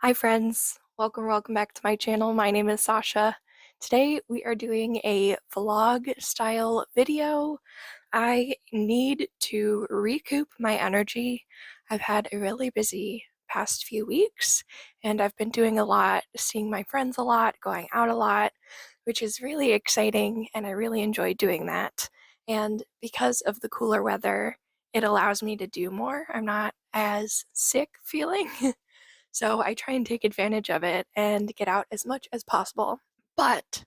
Hi friends, welcome back to my channel. My name is Sasha. Today we are doing a vlog style video. I need to recoup my energy. I've had a really busy past few weeks and I've been doing a lot, seeing my friends a lot, going out a lot, which is really exciting and I really enjoy doing that. And because of the cooler weather, it allows me to do more. I'm not as sick feeling. So I try and take advantage of it and get out as much as possible. But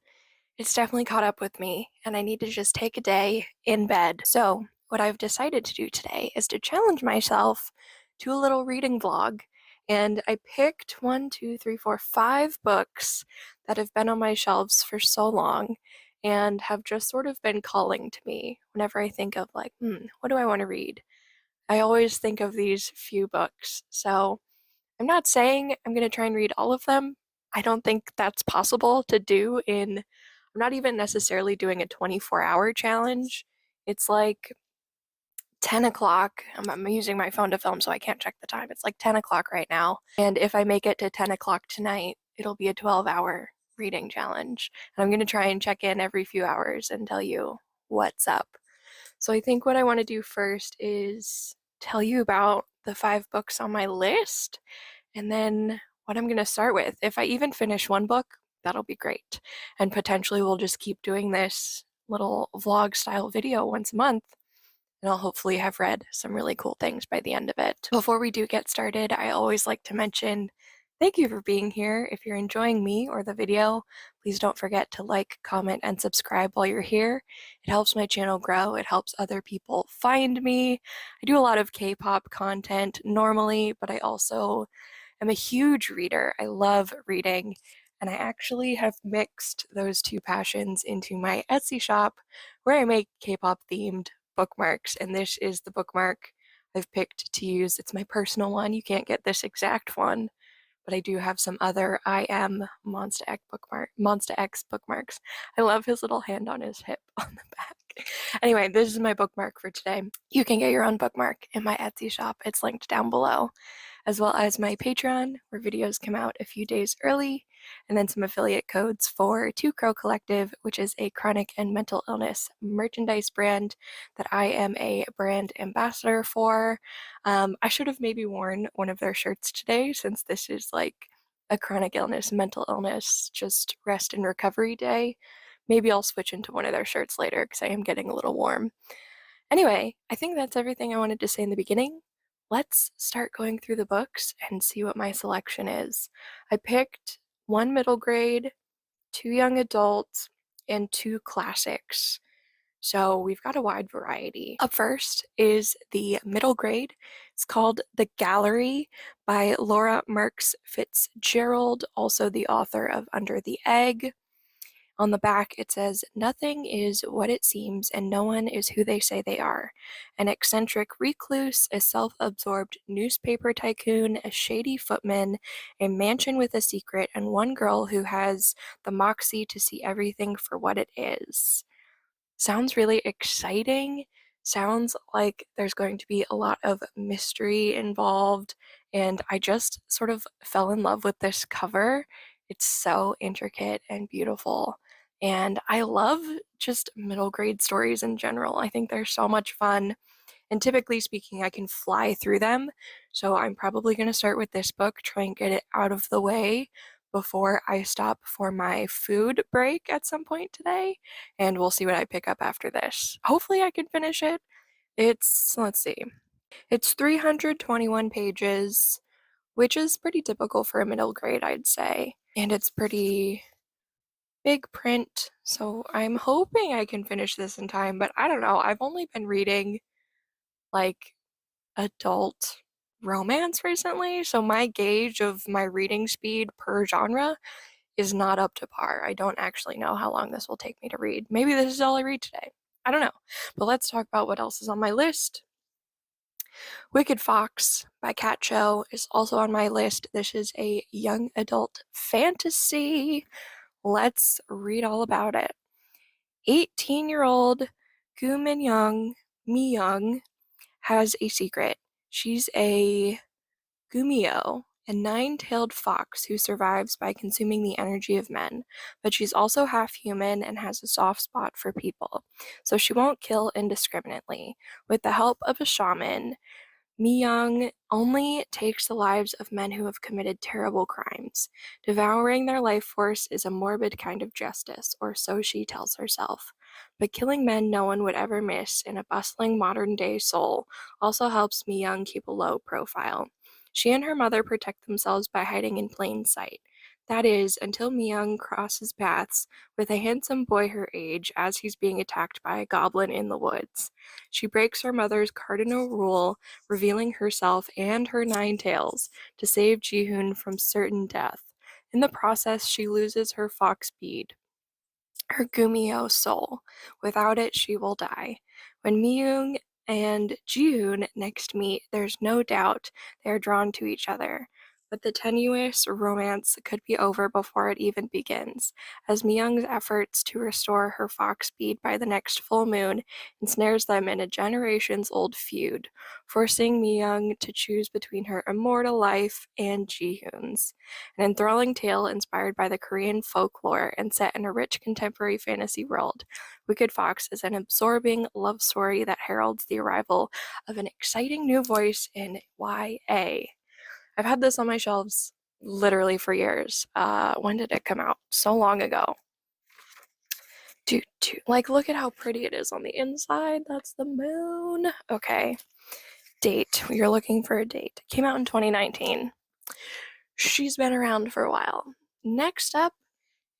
it's definitely caught up with me, and I need to just take a day in bed. So, what I've decided to do today is to challenge myself to a little reading vlog. And I picked 5 books that have been on my shelves for so long and have just sort of been calling to me whenever I think of, like, what do I want to read? I always think of these few books. So, I'm not saying I'm going to try and read all of them. I don't think that's possible to do I'm not even necessarily doing a 24-hour challenge. It's like 10 o'clock. I'm using my phone to film, so I can't check the time. It's like 10 o'clock right now. And if I make it to 10 o'clock tonight, it'll be a 12-hour reading challenge. And I'm going to try and check in every few hours and tell you what's up. So I think what I want to do first is tell you about the 5 books on my list and then what I'm going to start with. If I even finish one book, that'll be great. And potentially we'll just keep doing this little vlog style video once a month. And I'll hopefully have read some really cool things by the end of it. Before we do get started, I always like to mention thank you for being here. If you're enjoying me or the video, please don't forget to like, comment, and subscribe while you're here. It helps my channel grow. It helps other people find me. I do a lot of K-pop content normally, but I also am a huge reader. I love reading, and I actually have mixed those two passions into my Etsy shop where I make K-pop themed bookmarks, and this is the bookmark I've picked to use. It's my personal one. You can't get this exact one, but I do have some other I am Monsta X bookmarks. I love his little hand on his hip on the back. Anyway, this is my bookmark for today. You can get your own bookmark in my Etsy shop. It's linked down below, as well as my Patreon, where videos come out a few days early, and then some affiliate codes for Two Crow Collective, which is a chronic and mental illness merchandise brand that I am a brand ambassador for. I should have maybe worn one of their shirts today, since this is like a chronic illness, mental illness, just rest and recovery day. Maybe I'll switch into one of their shirts later because I am getting a little warm. Anyway, I think that's everything I wanted to say in the beginning. Let's start going through the books and see what my selection is. I picked 1 middle grade, 2 young adults, and 2 classics. So we've got a wide variety. Up first is the middle grade. It's called The Gallery by Laura Marks Fitzgerald, also the author of Under the Egg. On the back, it says, "Nothing is what it seems, and no one is who they say they are. An eccentric recluse, a self-absorbed newspaper tycoon, a shady footman, a mansion with a secret, and one girl who has the moxie to see everything for what it is." Sounds really exciting. Sounds like there's going to be a lot of mystery involved, and I just sort of fell in love with this cover. It's so intricate and beautiful, and I love just middle grade stories in general. I think they're so much fun, and typically speaking, I can fly through them, so I'm probably going to start with this book, try and get it out of the way before I stop for my food break at some point today, and we'll see what I pick up after this. Hopefully I can finish it. Let's see, it's 321 pages, which is pretty typical for a middle grade, I'd say, and it's pretty big print, so I'm hoping I can finish this in time, but I don't know. I've only been reading, like, adult romance recently, so my gauge of my reading speed per genre is not up to par. I don't actually know how long this will take me to read. Maybe this is all I read today. I don't know. But let's talk about what else is on my list. Wicked Fox by Cat Cho is also on my list. This is a young adult fantasy. Let's read all about it. 18-year-old Gu Mi Young has a secret. She's a Gumio, a nine-tailed fox who survives by consuming the energy of men, but she's also half human and has a soft spot for people, so she won't kill indiscriminately. With the help of a shaman, Mi-young only takes the lives of men who have committed terrible crimes. Devouring their life force is a morbid kind of justice, or so she tells herself. But killing men no one would ever miss in a bustling modern-day Seoul also helps Mi-young keep a low profile. She and her mother protect themselves by hiding in plain sight. That is, until Mi-young crosses paths with a handsome boy her age as he's being attacked by a goblin in the woods. She breaks her mother's cardinal rule, revealing herself and her nine tails to save Ji-hoon from certain death. In the process, she loses her fox bead, her Gumio soul. Without it, she will die. When Mi-young and Ji-hoon next meet, there's no doubt they are drawn to each other. But the tenuous romance could be over before it even begins, as Mi-young's efforts to restore her fox bead by the next full moon ensnares them in a generations-old feud, forcing Mi-young to choose between her immortal life and Ji-hoon's. An enthralling tale inspired by the Korean folklore and set in a rich contemporary fantasy world. Wicked Fox is an absorbing love story that heralds the arrival of an exciting new voice in YA. I've had this on my shelves literally for years. When did it come out? So long ago. Dude, like, look at how pretty it is on the inside. That's the moon. Okay. Date. You're looking for a date. Came out in 2019. She's been around for a while. Next up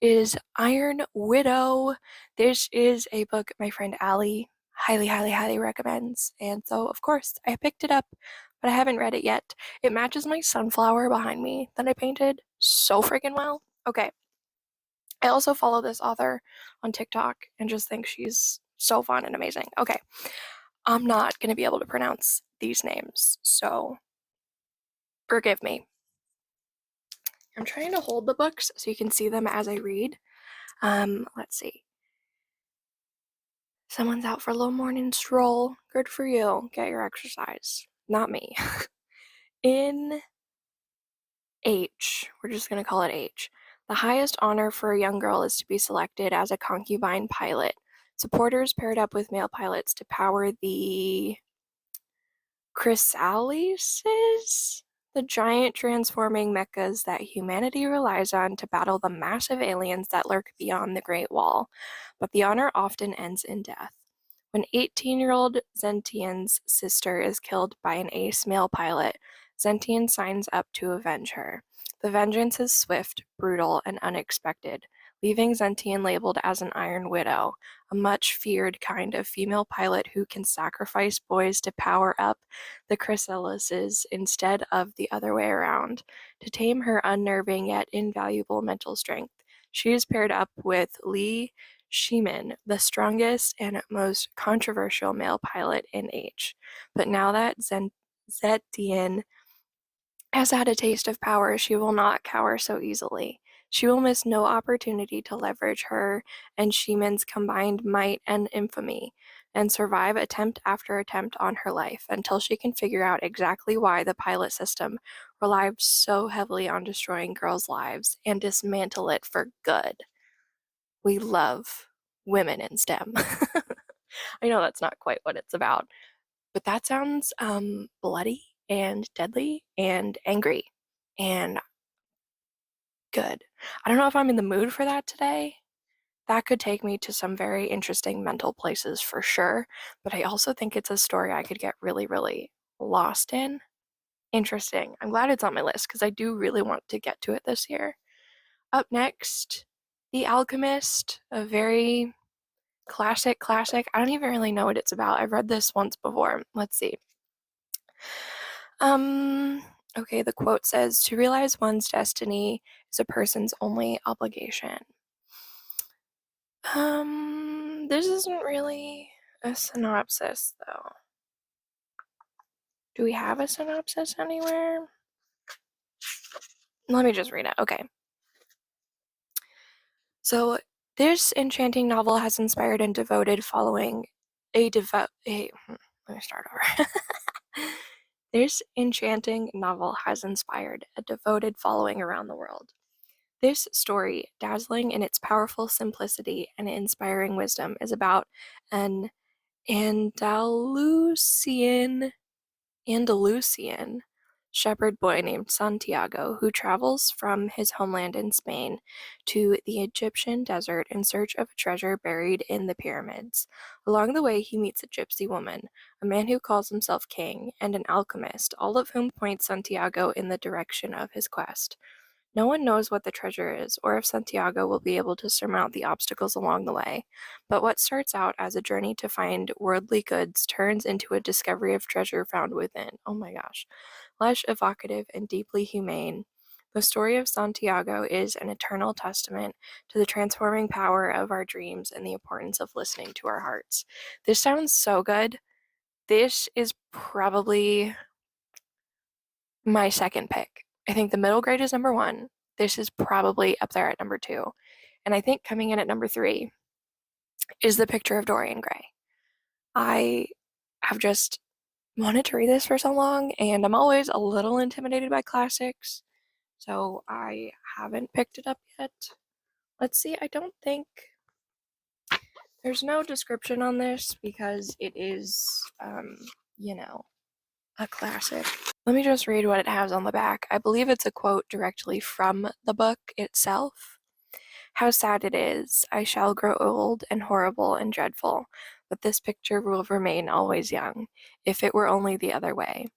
is Iron Widow. This is a book my friend Allie highly, highly, highly recommends. And so, of course, I picked it up, but I haven't read it yet. It matches my sunflower behind me that I painted so freaking well. Okay. I also follow this author on TikTok and just think she's so fun and amazing. Okay. I'm not going to be able to pronounce these names, so forgive me. I'm trying to hold the books so you can see them as I read. Let's see. Someone's out for a little morning stroll. Good for you. Get your exercise. Not me. In H, we're just going to call it H. The highest honor for a young girl is to be selected as a concubine pilot. Supporters paired up with male pilots to power the chrysalises, the giant transforming mechas that humanity relies on to battle the massive aliens that lurk beyond the Great Wall. But the honor often ends in death. When 18-year-old Zentian's sister is killed by an ace male pilot, Zentian signs up to avenge her. The vengeance is swift, brutal, and unexpected, leaving Zentian labeled as an Iron Widow, a much-feared kind of female pilot who can sacrifice boys to power up the chrysalises instead of the other way around. To tame her unnerving yet invaluable mental strength, she is paired up with Lee Sheeman, the strongest and most controversial male pilot in H. But now that Zetian has had a taste of power, she will not cower so easily. She will miss no opportunity to leverage her and Sheeman's combined might and infamy, and survive attempt after attempt on her life until she can figure out exactly why the pilot system relied so heavily on destroying girls' lives and dismantle it for good. We love women in STEM. I know that's not quite what it's about, but that sounds bloody and deadly and angry and good. I don't know if I'm in the mood for that today. That could take me to some very interesting mental places for sure, but I also think it's a story I could get really, really lost in. Interesting. I'm glad it's on my list because I do really want to get to it this year. Up next, The Alchemist, a very classic. I don't even really know what it's about. I've read this once before. Let's see. Okay, the quote says, "To realize one's destiny is a person's only obligation." This isn't really a synopsis, though. Do we have a synopsis anywhere? Let me just read it. Okay. So, this enchanting novel has inspired and devoted following let me start over. This enchanting novel has inspired a devoted following around the world. This story, dazzling in its powerful simplicity and inspiring wisdom, is about an Andalusian shepherd boy named Santiago who travels from his homeland in Spain to the Egyptian desert in search of a treasure buried in the pyramids. Along the way, he meets a gypsy woman, a man who calls himself king, and an alchemist, all of whom point Santiago in the direction of his quest. No one knows what the treasure is, or if Santiago will be able to surmount the obstacles along the way, but what starts out as a journey to find worldly goods turns into a discovery of treasure found within. Oh my gosh. Lush, evocative, and deeply humane, the story of Santiago is an eternal testament to the transforming power of our dreams and the importance of listening to our hearts. This sounds so good. This is probably my second pick. I think The Middle Grade is number one. This is probably up there at number two. And I think coming in at number three is The Picture of Dorian Gray. I have just wanted to read this for so long, and I'm always a little intimidated by classics, so I haven't picked it up yet. Let's see, I don't think there's no description on this because it is, a classic. Let me just read what it has on the back. I believe it's a quote directly from the book itself. How sad it is. I shall grow old and horrible and dreadful, but this picture will remain always young, if it were only the other way.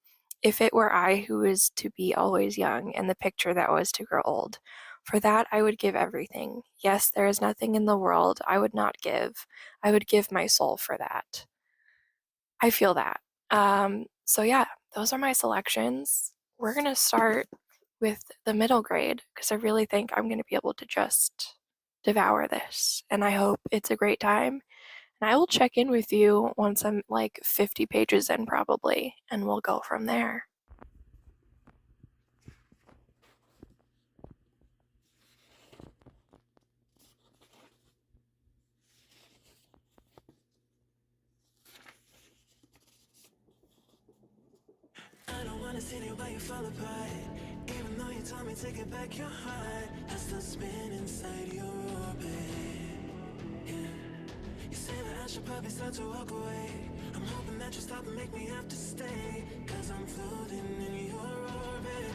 If it were I who was to be always young, and the picture that was to grow old. For that I would give everything. Yes, there is nothing in the world I would not give. I would give my soul for that. I feel that. So yeah, those are my selections. We're gonna start with The Middle Grade because I really think I'm gonna be able to just devour this, and I hope it's a great time. And I will check in with you once I'm like 50 pages in, probably, and we'll go from there. I don't wanna see you, but you fall apart. Even though you told me take it back your heart, I still spin inside your orbit. Yeah. You say that I should probably start to walk away. I'm hoping that you stop and make me have to stay, cause I'm floating in your orbit.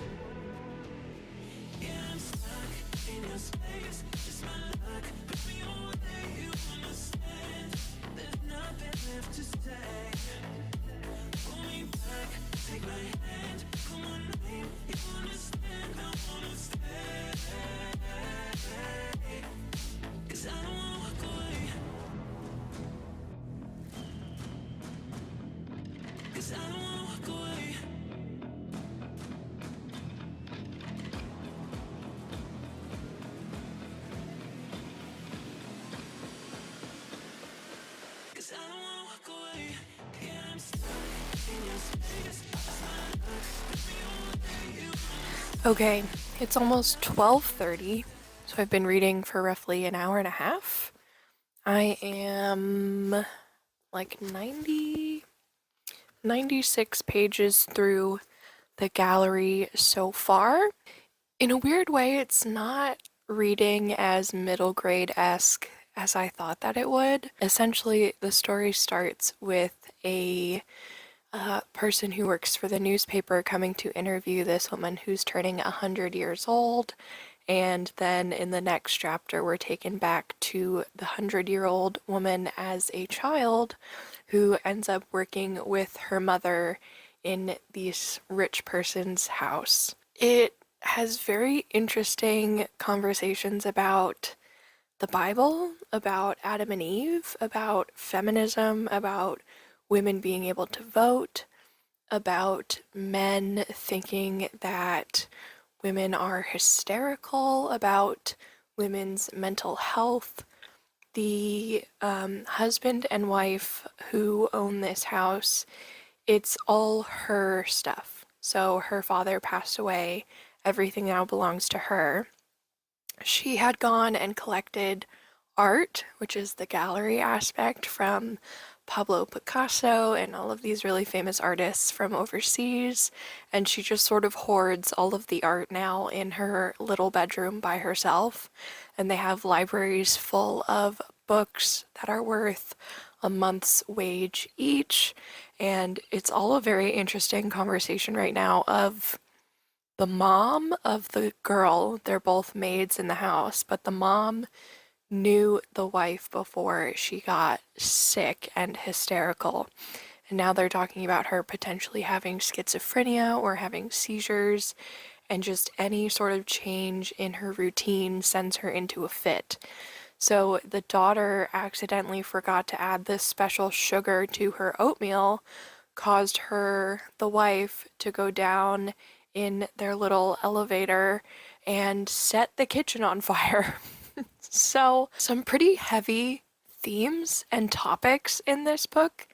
Yeah, I'm stuck in your space, just my luck. Put me away, you understand. There's nothing left to say. Pull me back, take my hand, call my name. You understand, I wanna stay. Cause I don't wanna walk away. Cause I don't wanna walk away. Cause I don't wanna walk away. Yeah, I'm stuck in your space. Okay, it's almost 12:30, so I've been reading for roughly an hour and a half. I am like 96 pages through the gallery so far. In a weird way, it's not reading as middle grade-esque as I thought that it would. Essentially, the story starts with a person who works for the newspaper coming to interview this woman who's turning 100 years old, and then in the next chapter we're taken back to the 100-year-old woman as a child who ends up working with her mother in this rich person's house. It has very interesting conversations about the Bible, about Adam and Eve, about feminism, about women being able to vote, about men thinking that women are hysterical, about women's mental health. The husband and wife who own this house, it's all her stuff. So her father passed away, everything now belongs to her. She had gone and collected art, which is the gallery aspect, from Pablo Picasso and all of these really famous artists from overseas, and she just sort of hoards all of the art now in her little bedroom by herself. And they have libraries full of books that are worth a month's wage each. And it's all a very interesting conversation right now of the mom of the girl. They're both maids in the house, but the mom knew the wife before she got sick and hysterical. And now they're talking about her potentially having schizophrenia or having seizures, and just any sort of change in her routine sends her into a fit. So the daughter accidentally forgot to add this special sugar to her oatmeal, caused the wife, to go down in their little elevator and set the kitchen on fire. So, some pretty heavy themes and topics in this book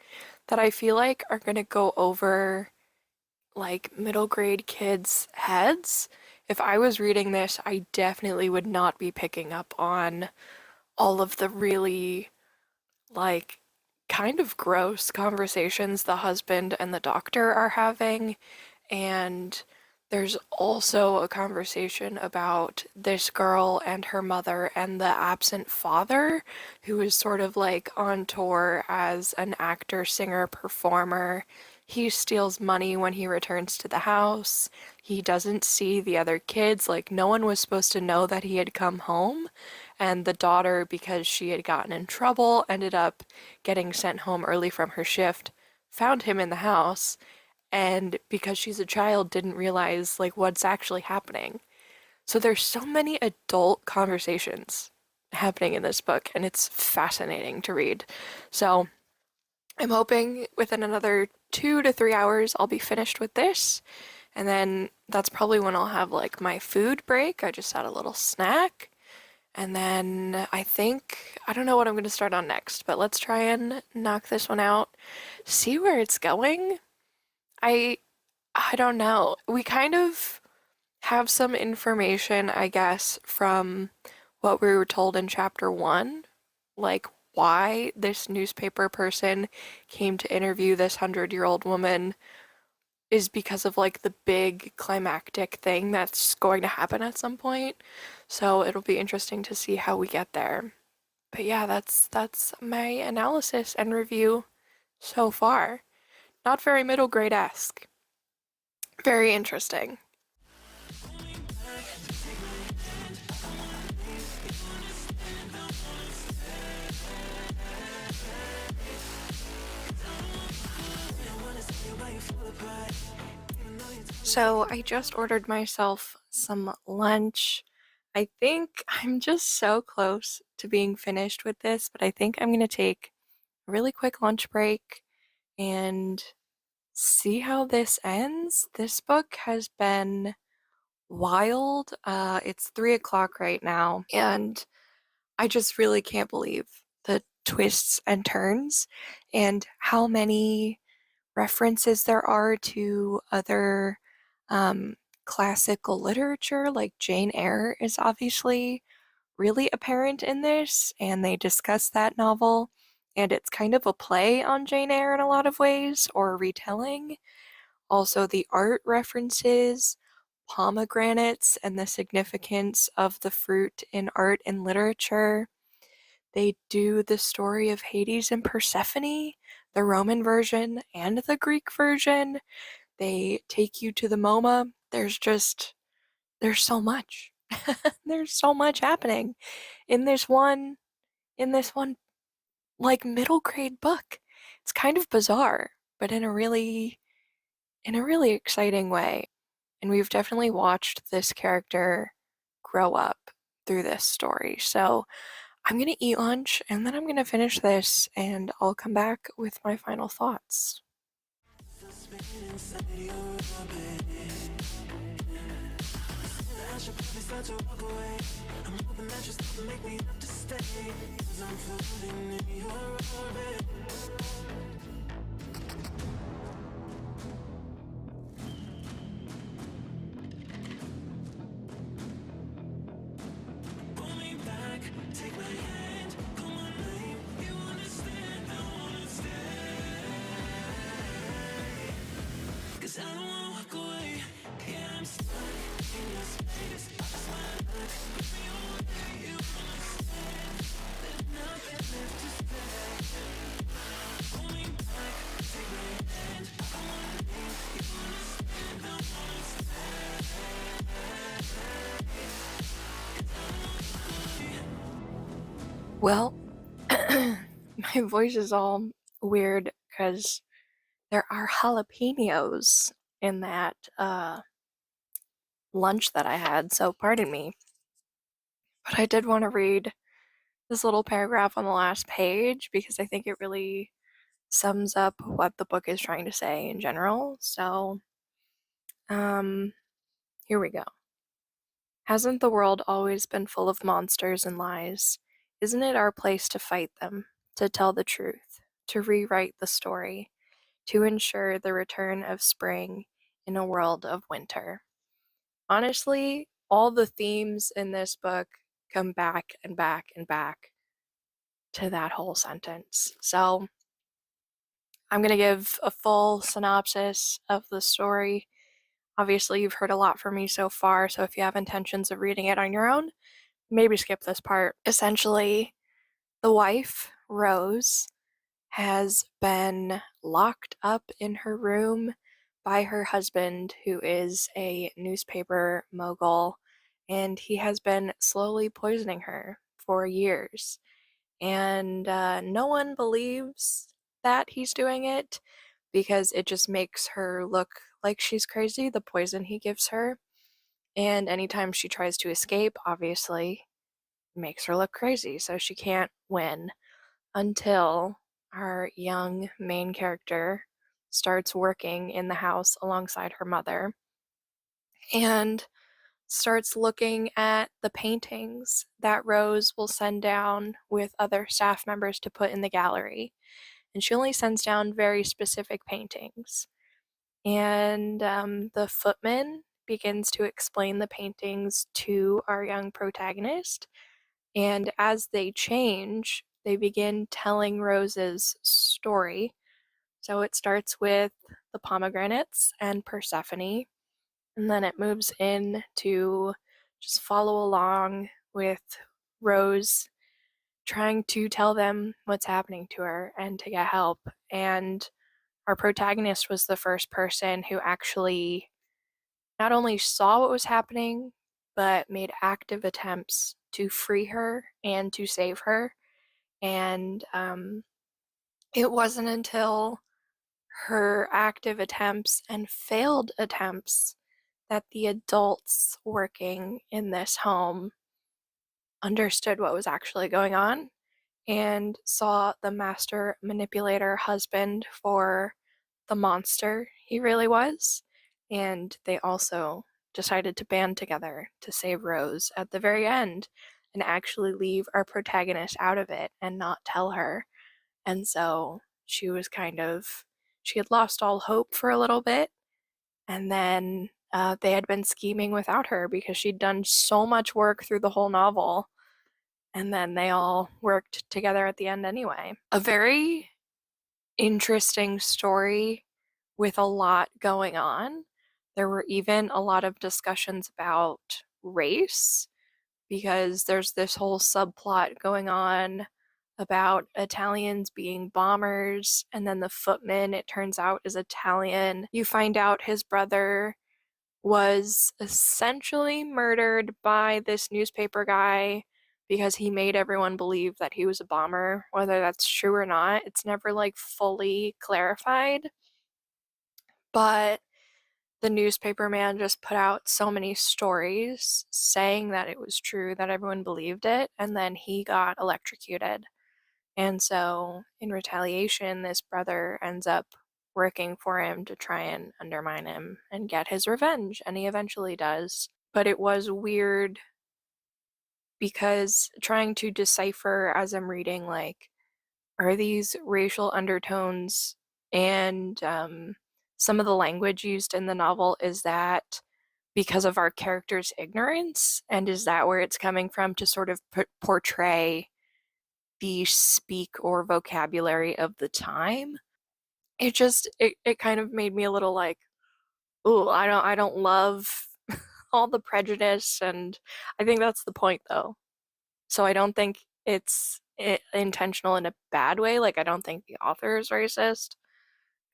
that I feel like are going to go over like middle grade kids' heads. If I was reading this, I definitely would not be picking up on all of the really like kind of gross conversations the husband and the doctor are having. And there's also a conversation about this girl and her mother and the absent father, who is sort of like on tour as an actor, singer, performer. He steals money when he returns to the house. He doesn't see the other kids. Like, no one was supposed to know that he had come home. And the daughter, because she had gotten in trouble, ended up getting sent home early from her shift, found him in the house, and because she's a child didn't realize like what's actually happening. So there's so many adult conversations happening in this book, and it's fascinating to read. So I'm hoping within another 2 to 3 hours I'll be finished with this, and then that's probably when I'll have like my food break. I just had a little snack, and then I don't know what I'm going to start on next, but let's try and knock this one out, see where it's going. I I don't know. We kind of have some information, I guess, from what we were told in chapter one, like why this newspaper person came to interview this 100-year-old woman is because of like the big climactic thing that's going to happen at some point. So it'll be interesting to see how we get there. But yeah, that's my analysis and review so far. Not very middle grade-esque. Very interesting. So I just ordered myself some lunch. I think I'm just so close to being finished with this, but I think I'm gonna take a really quick lunch break and see how this ends. This book has been wild. It's 3 o'clock right now, and I just really can't believe the twists and turns and how many references there are to other classical literature. Like Jane Eyre is obviously really apparent in this, and they discuss that novel, and it's kind of a play on Jane Eyre in a lot of ways, or a retelling. Also, the art references pomegranates and the significance of the fruit in art and literature. They do the story of Hades and Persephone, the Roman version and the Greek version. They take you to the MoMA. There's so much. There's so much happening in this one like middle grade book. It's kind of bizarre, but in a really exciting way. And we've definitely watched this character grow up through this story. So I'm gonna eat lunch and then I'm gonna finish this and I'll come back with my final thoughts. Well, my voice is all weird because there are jalapenos in that lunch that I had, so pardon me. But I did want to read this little paragraph on the last page because I think it really sums up what the book is trying to say in general. So, um, here we go. Hasn't the world always been full of monsters and lies? Isn't it our place to fight them, to tell the truth, to rewrite the story, to ensure the return of spring in a world of winter? Honestly, all the themes in this book come back and back and back to that whole sentence. So, I'm going to give a full synopsis of the story. Obviously, you've heard a lot from me so far, so if you have intentions of reading it on your own, maybe skip this part. Essentially, the wife, Rose, has been locked up in her room by her husband, who is a newspaper mogul, and he has been slowly poisoning her for years. And no one believes that he's doing it because it just makes her look like she's crazy, the poison he gives her. And anytime she tries to escape, obviously, makes her look crazy, so she can't win until our young main character starts working in the house alongside her mother and starts looking at the paintings that Rose will send down with other staff members to put in the gallery. And she only sends down very specific paintings. And the footman begins to explain the paintings to our young protagonist. And as they change, they begin telling Rose's story. So it starts with the pomegranates and Persephone, and then it moves in to just follow along with Rose trying to tell them what's happening to her and to get help. And our protagonist was the first person who actually not only saw what was happening, but made active attempts to free her and to save her. And it wasn't until her active attempts and failed attempts that the adults working in this home understood what was actually going on and saw the master manipulator husband for the monster he really was. And they also decided to band together to save Rose at the very end and actually leave our protagonist out of it and not tell her. And so she was she had lost all hope for a little bit. And then they had been scheming without her because she'd done so much work through the whole novel. And then they all worked together at the end anyway. A very interesting story with a lot going on. There were even a lot of discussions about race because there's this whole subplot going on about Italians being bombers, and then the footman, it turns out, is Italian. You find out his brother was essentially murdered by this newspaper guy because he made everyone believe that he was a bomber. Whether that's true or not, it's never like fully clarified. But the newspaper man just put out so many stories saying that it was true that everyone believed it, and then he got electrocuted. And so, in retaliation, this brother ends up working for him to try and undermine him and get his revenge, and he eventually does. But it was weird because trying to decipher as I'm reading, like, are these racial undertones? And some of the language used in the novel, is that because of our character's ignorance? And is that where it's coming from to sort of portray the speak or vocabulary of the time? It kind of made me a little like, oh, I don't love all the prejudice, and I think that's the point though. So I don't think it's intentional in a bad way. Like, I don't think the author is racist.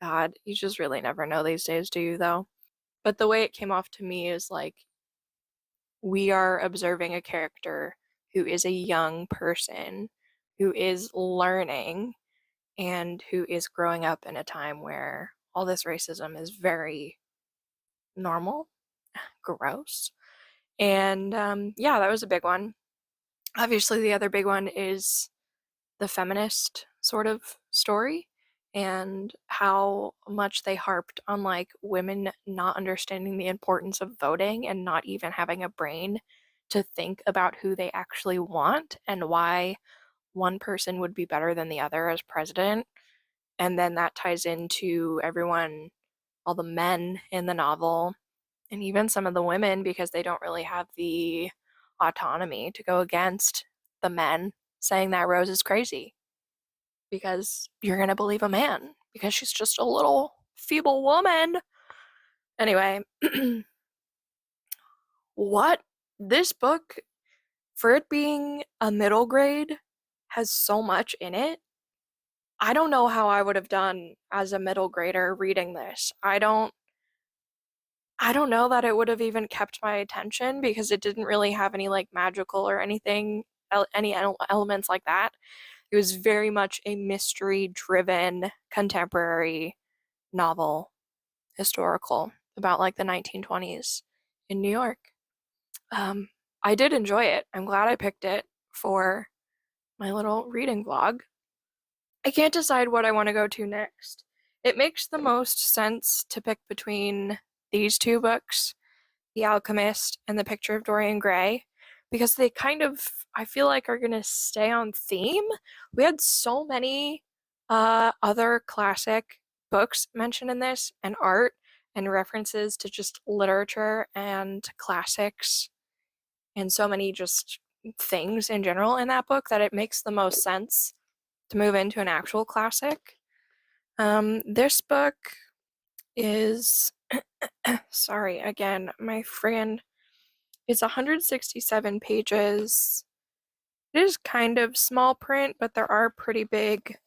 God, you just really never know these days, do you, though? But the way it came off to me is like we are observing a character who is a young person who is learning and who is growing up in a time where all this racism is very normal, gross. And yeah, that was a big one. Obviously, the other big one is the feminist sort of story and how much they harped on like women not understanding the importance of voting and not even having a brain to think about who they actually want and why one person would be better than the other as president. And then that ties into everyone, all the men in the novel, and even some of the women because they don't really have the autonomy to go against the men saying that Rose is crazy because you're going to believe a man because she's just a little feeble woman. Anyway, what this book, for it being a middle grade, has so much in it. I don't know how I would have done as a middle grader reading this. I don't know that it would have even kept my attention because it didn't really have any like magical or anything, any elements like that. It was very much a mystery driven contemporary novel, historical, about like the 1920s in New York. Um, I did enjoy it. I'm glad I picked it for my little reading vlog. I can't decide what I want to go to next. It makes the most sense to pick between these two books, The Alchemist and The Picture of Dorian Gray, because they kind of, I feel like, are going to stay on theme. We had so many other classic books mentioned in this, and art, and references to just literature and classics, and so many just things in general in that book that it makes the most sense to move into an actual classic. This book is, sorry, again, my friend, it's 167 pages. It is kind of small print, but there are pretty big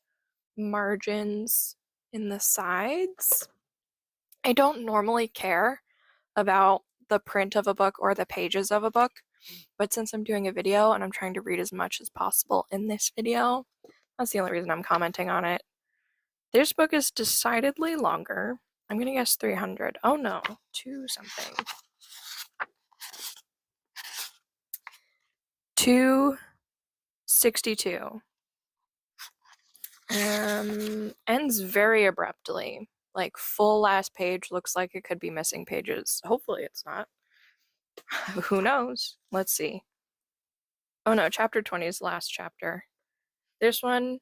margins in the sides. I don't normally care about the print of a book or the pages of a book, but since I'm doing a video and I'm trying to read as much as possible in this video, that's the only reason I'm commenting on it. This book is decidedly longer. I'm gonna guess 300. Oh no, 2 something. 262. Ends very abruptly. Like full last page looks like it could be missing pages. Hopefully it's not. Who knows? Let's see. Oh no, chapter 20 is the last chapter. This one,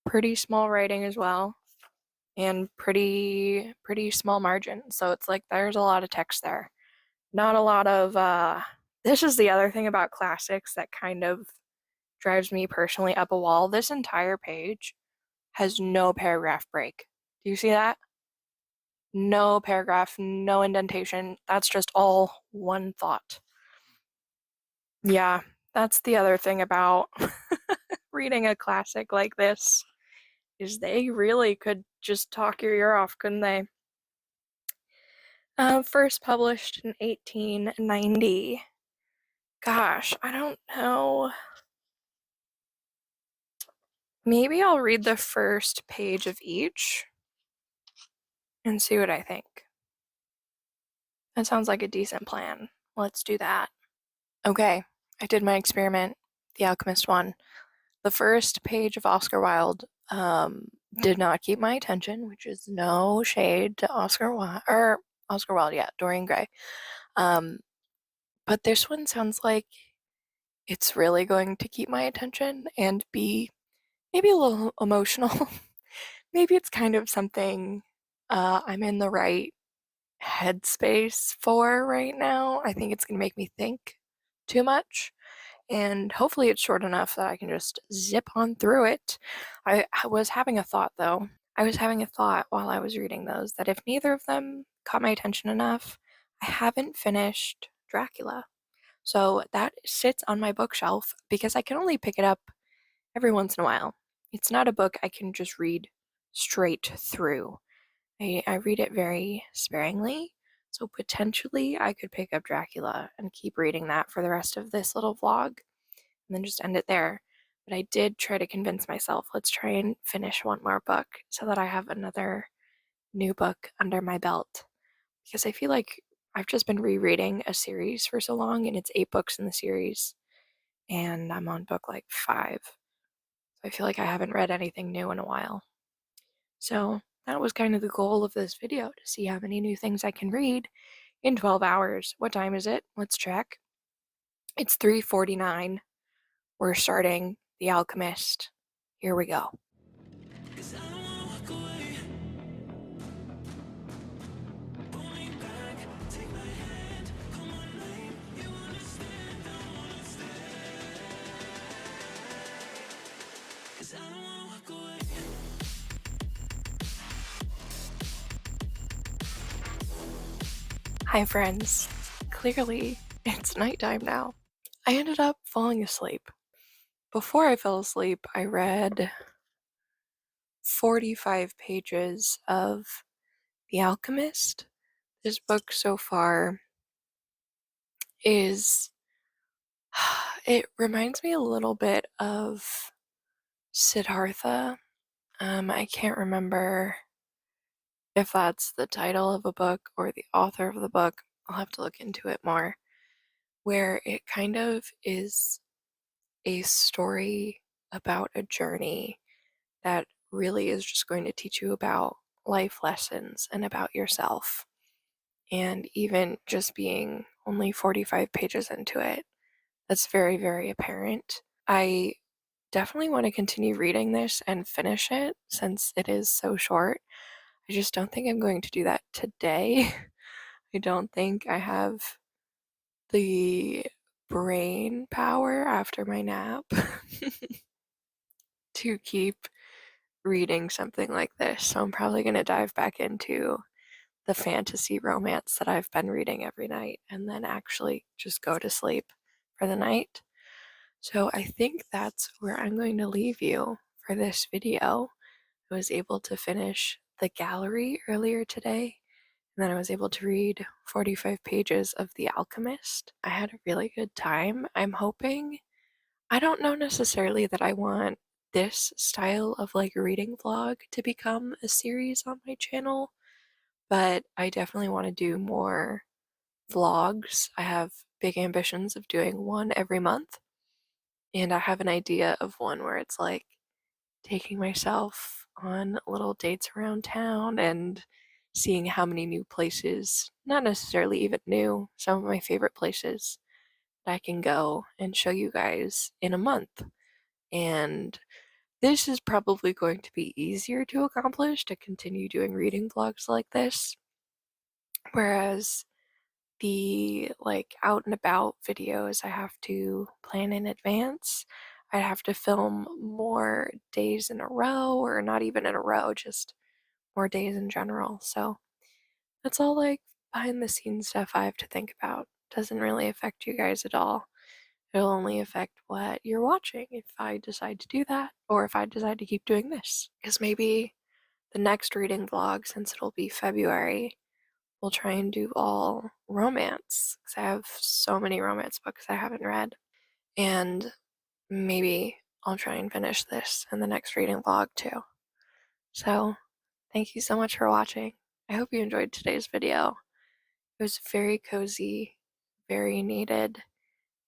pretty small writing as well, and pretty small margin. So it's like there's a lot of text there. Not a lot of this is the other thing about classics that kind of drives me personally up a wall. This entire page has no paragraph break. Do you see that? No paragraph, no indentation. That's just all one thought. Yeah, that's the other thing about reading a classic like this is they really could just talk your ear off, couldn't they? First published in 1890. Gosh, I don't know. Maybe I'll read the first page of each and see what I think. That sounds like a decent plan. Let's do that. Okay, I did my experiment, The Alchemist one. The first page of Oscar Wilde did not keep my attention, which is no shade to Oscar Wilde, or Oscar Wilde, yeah, Dorian Gray. But this one sounds like it's really going to keep my attention and be maybe a little emotional. Maybe it's kind of something I'm in the right headspace for right now. I think it's going to make me think too much. And hopefully it's short enough that I can just zip on through it. I was having a thought though. I was having a thought while I was reading those that if neither of them caught my attention enough, I haven't finished Dracula. So that sits on my bookshelf because I can only pick it up every once in a while. It's not a book I can just read straight through. I read it very sparingly, so potentially I could pick up Dracula and keep reading that for the rest of this little vlog and then just end it there. But I did try to convince myself, let's try and finish one more book so that I have another new book under my belt. Because I feel like I've just been rereading a series for so long, and it's 8 books in the series, and I'm on book like 5. So I feel like I haven't read anything new in a while. So that was kind of the goal of this video, to see how many new things I can read in 12 hours. What time is it? Let's check. It's 3:49. We're starting The Alchemist. Here we go. 'Cause I don't wanna walk away. Pull me back, take my hand, call my name. You understand, I wanna stay. 'Cause I don't wanna walk away. Hi, friends. Clearly, it's nighttime now. I ended up falling asleep. Before I fell asleep, I read 45 pages of The Alchemist. This book so far is. It reminds me a little bit of Siddhartha. I can't remember if that's the title of a book or the author of the book. I'll have to look into it more. Where it kind of is a story about a journey that really is just going to teach you about life lessons and about yourself. And even just being only 45 pages into it, that's very, very apparent. I definitely want to continue reading this and finish it since it is so short. I just don't think I'm going to do that today. I don't think I have the brain power after my nap to keep reading something like this. So I'm probably going to dive back into the fantasy romance that I've been reading every night and then actually just go to sleep for the night. So I think that's where I'm going to leave you for this video. I was able to finish The Gallery earlier today, and then I was able to read 45 pages of The Alchemist. I had a really good time. I'm hoping, I don't know necessarily that I want this style of like reading vlog to become a series on my channel, but I definitely want to do more vlogs. I have big ambitions of doing one every month, and I have an idea of one where it's like taking myself on little dates around town and seeing how many new places, not necessarily even new, some of my favorite places that I can go and show you guys in a month. And this is probably going to be easier to accomplish, to continue doing reading vlogs like this. Whereas the like out and about videos I have to plan in advance. I'd have to film more days in a row, or not even in a row, just more days in general. So that's all like behind the scenes stuff I have to think about. Doesn't really affect you guys at all. It'll only affect what you're watching if I decide to do that, or if I decide to keep doing this. Because maybe the next reading vlog, since it'll be February, we'll try and do all romance, because I have so many romance books I haven't read. And maybe I'll try and finish this in the next reading vlog too. So, thank you so much for watching. I hope you enjoyed today's video. It was very cozy, very needed,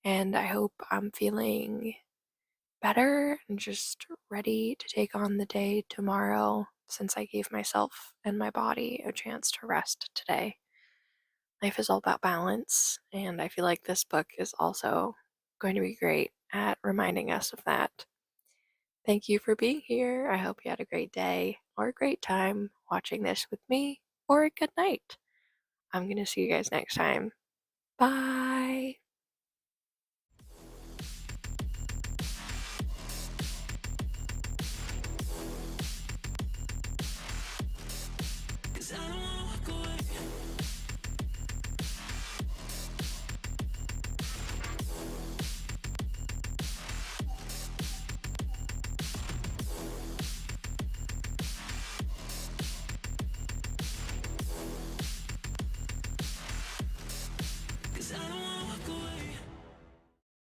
and I hope I'm feeling better and just ready to take on the day tomorrow, since I gave myself and my body a chance to rest today. Life is all about balance, and I feel like this book is also going to be great at reminding us of that. Thank you for being here. I hope you had a great day or a great time watching this with me, or a good night. I'm going to see you guys next time. Bye.